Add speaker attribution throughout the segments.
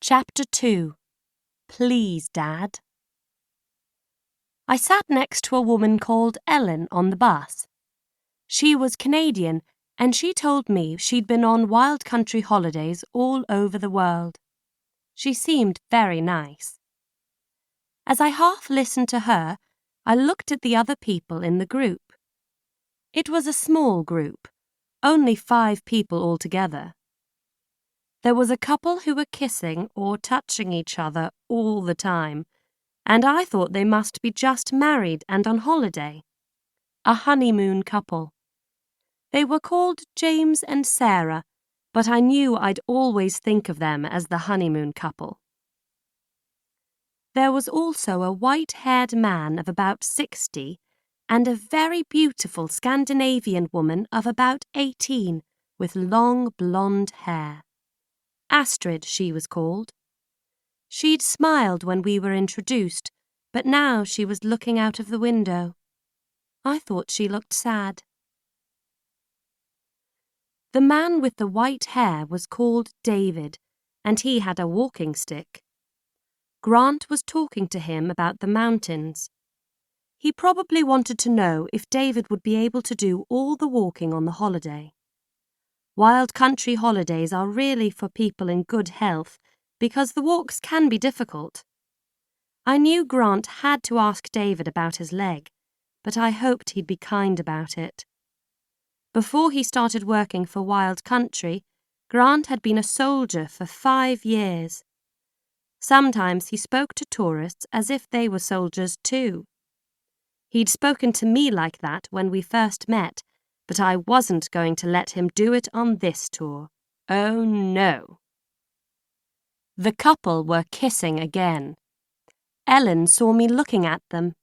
Speaker 1: Chapter 2. Please, Dad. I sat next to a woman called Ellen on the bus. She was Canadian, and she told me she'd been on wild country holidays all over the world. She seemed very nice. As I half listened to her, I looked at the other people in the group. It was a small group, only 5 people altogether. There was a couple who were kissing or touching each other all the time, and I thought they must be just married and on holiday. A honeymoon couple. They were called James and Sarah, but I knew I'd always think of them as the honeymoon couple. There was also a white-haired man of about 60 and a very beautiful Scandinavian woman of about 18 with long blonde hair. Astrid, she was called. She'd smiled when we were introduced, but now she was looking out of the window. I thought she looked sad. The man with the white hair was called David, and he had a walking stick. Grant was talking to him about the mountains. He probably wanted to know if David would be able to do all the walking on the holiday. Wild country holidays are really for people in good health because the walks can be difficult. I knew Grant had to ask David about his leg, but I hoped he'd be kind about it. Before he started working for Wild Country, Grant had been a soldier for 5 years. Sometimes he spoke to tourists as if they were soldiers too. He'd spoken to me like that when we first met, but I wasn't going to let him do it on this tour. Oh no. The couple were kissing again. Ellen saw me looking at them.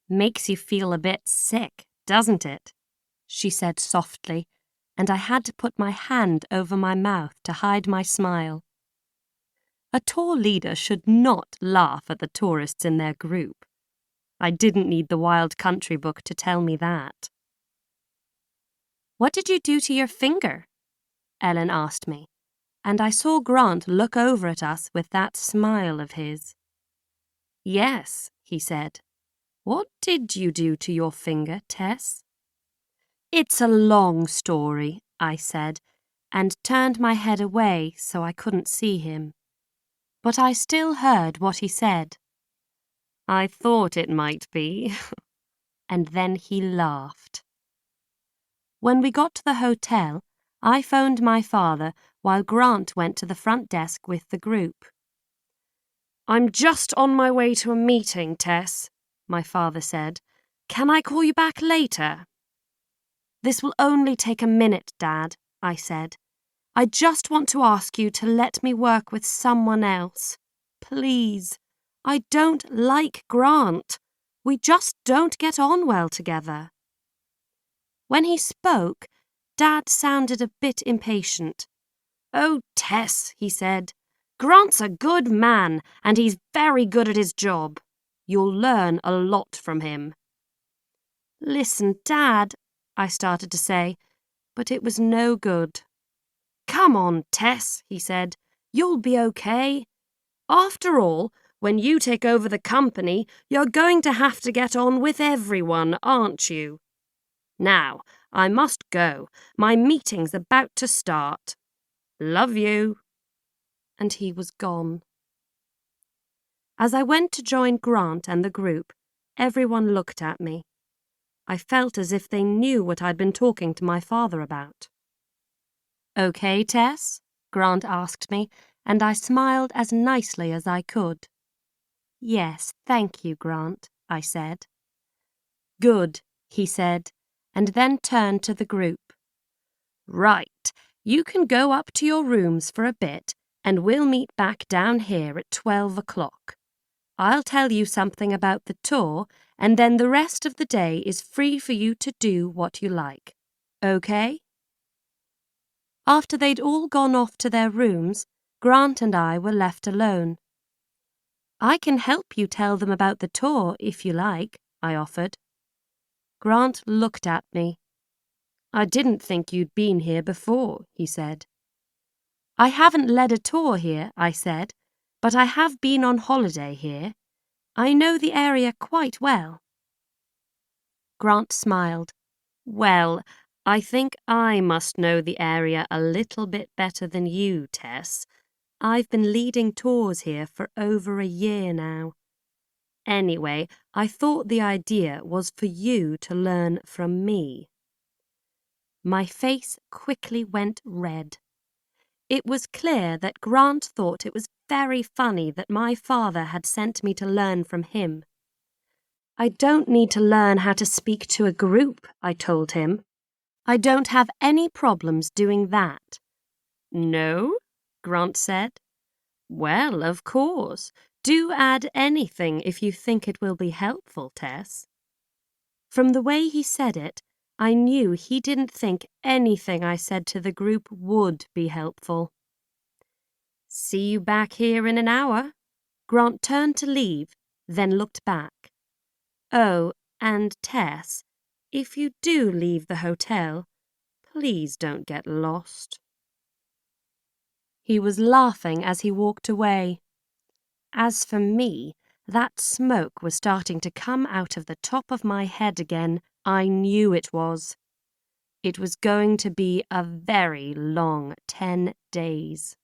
Speaker 1: "Makes you feel a bit sick, doesn't it?" she said softly, and I had to put my hand over my mouth to hide my smile. A tour leader should not laugh at the tourists in their group. I didn't need the Wild Country book to tell me that. "What did you do to your finger?" Ellen asked me, and I saw Grant look over at us with that smile of his. "Yes," he said. "What did you do to your finger, Tess?" "It's a long story," I said, and turned my head away so I couldn't see him. But I still heard what he said. "I thought it might be." And then he laughed. When we got to the hotel, I phoned my father while Grant went to the front desk with the group. "I'm just on my way to a meeting, Tess," my father said. "Can I call you back later?" "This will only take a minute, Dad," I said. "I just want to ask you to let me work with someone else. Please. I don't like Grant. We just don't get on well together." When he spoke, Dad sounded a bit impatient. "Oh, Tess," he said, "Grant's a good man, and he's very good at his job. You'll learn a lot from him." "Listen, Dad," I started to say, but it was no good. "Come on, Tess," he said. "You'll be okay. After all, when you take over the company, you're going to have to get on with everyone, aren't you? Now, I must go. My meeting's about to start. Love you." And he was gone. As I went to join Grant and the group, everyone looked at me. I felt as if they knew what I'd been talking to my father about. "Okay, Tess?" Grant asked me, and I smiled as nicely as I could. "Yes, thank you, Grant," I said. "Good," he said, and then turned to the group. "Right, you can go up to your rooms for a bit, and we'll meet back down here at 12 o'clock. I'll tell you something about the tour, and then the rest of the day is free for you to do what you like. Okay?" After they'd all gone off to their rooms, Grant and I were left alone. "I can help you tell them about the tour, if you like," I offered. Grant looked at me. "I didn't think you'd been here before," he said. I haven't led a tour here, I said, but I have been on holiday here. I know the area quite well. Grant smiled. Well, I think I must know the area a little bit better than you, Tess. I've been leading tours here for over a year now. Anyway, I thought the idea was for you to learn from me. My face quickly went red. It was clear that Grant thought it was very funny that my father had sent me to learn from him. I don't need to learn how to speak to a group, I told him. I don't have any problems doing that. No? Grant said. Well, of course. Do add anything if you think it will be helpful, Tess. From the way he said it, I knew he didn't think anything I said to the group would be helpful. See you back here in an hour. Grant turned to leave, then looked back. Oh, and Tess, if you do leave the hotel, please don't get lost. He was laughing as he walked away. As for me, that smoke was starting to come out of the top of my head again. I knew it was. It was going to be a very long 10 days.